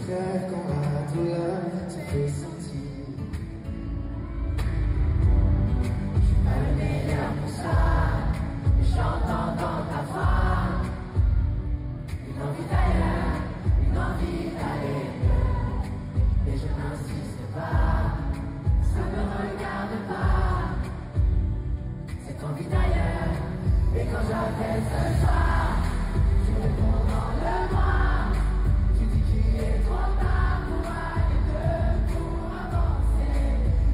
crève quand la douleur se fait sentir. Je suis pas le meilleur pour ça, mais j'entends dans ta voix une envie d'ailleurs, une envie d'aller mieux. Et je n'insiste pas, ça ne me regarde pas, cette envie d'ailleurs. Et quand j'appelle ce soir, tu réponds dans le noir. Tu dis qu'il est trop tard pour aller mieux, pour avancer.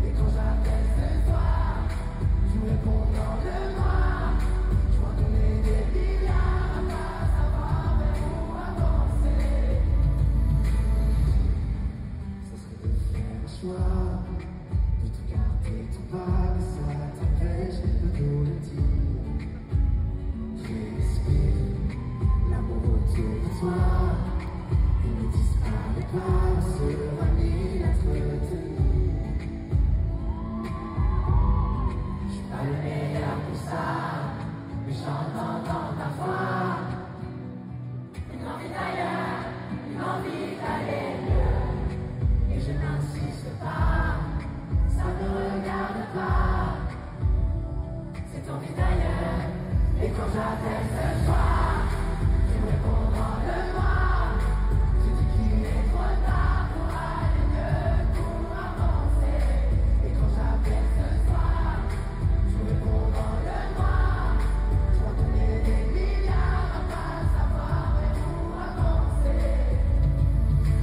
Et quand j'appelle ce soir, tu réponds dans le noir. Je vois qu'on est des milliards à pas savoir vers où avancer. Ça serait de faire un choix, de tout garder tout bas, mais ça t'empêche de nous le dire. L'amour autour de toi, il ne disparaît pas, on sera ni l'entretenir. Je suis pas le meilleur pour ça, mais j'entends dans ta voix une envie d'ailleurs, une envie d'aller mieux. Et je n'insiste pas, ça ne regarde pas, cette envie d'ailleurs. Et quand j'appelle ce soir, tu réponds dans le noir. Tu dis qu'il est trop tard pour aller mieux, pour avancer. Et quand j'appelle ce soir, tu réponds dans le noir. Je vois qu'on est des milliards à pas savoir vers où avancer.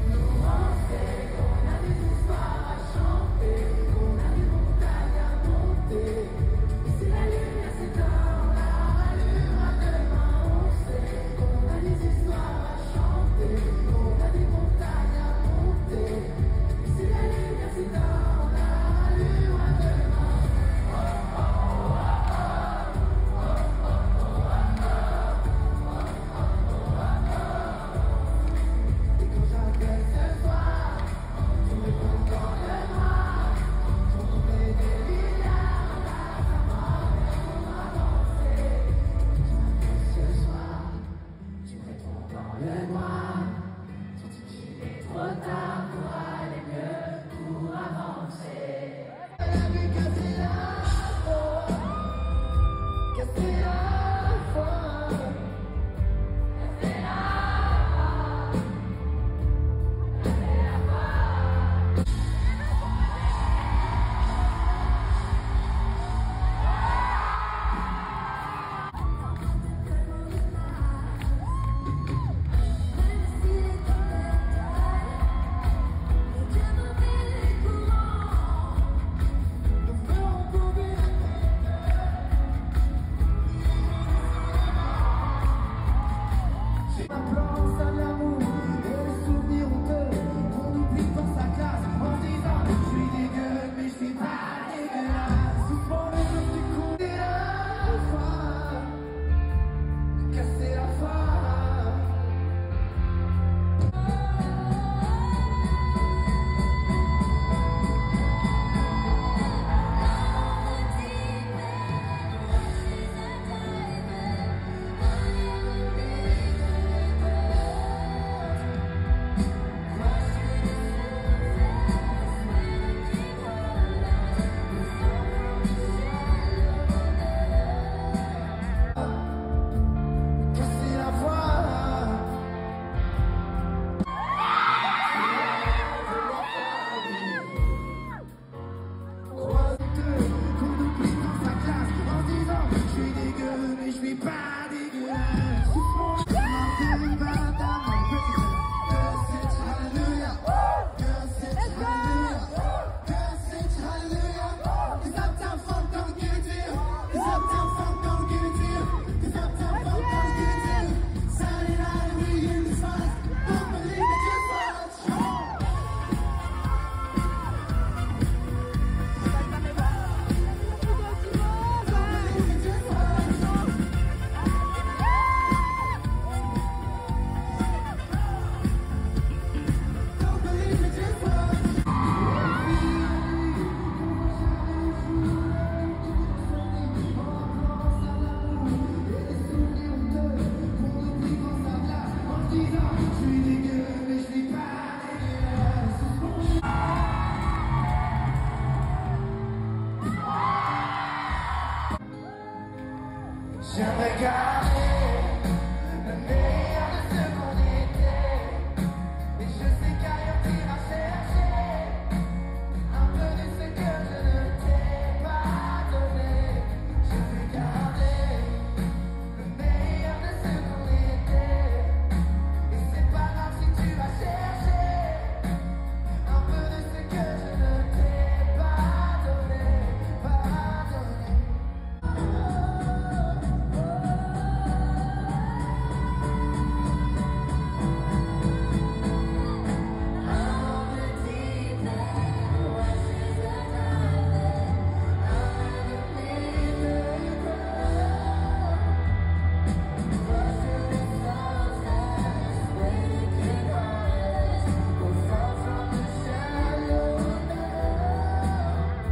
Nous on sait qu'on a des histoires à chanter, qu'on a des montagnes à monter. Et si la lumière s'éteint,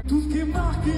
Tout ce qui est marqué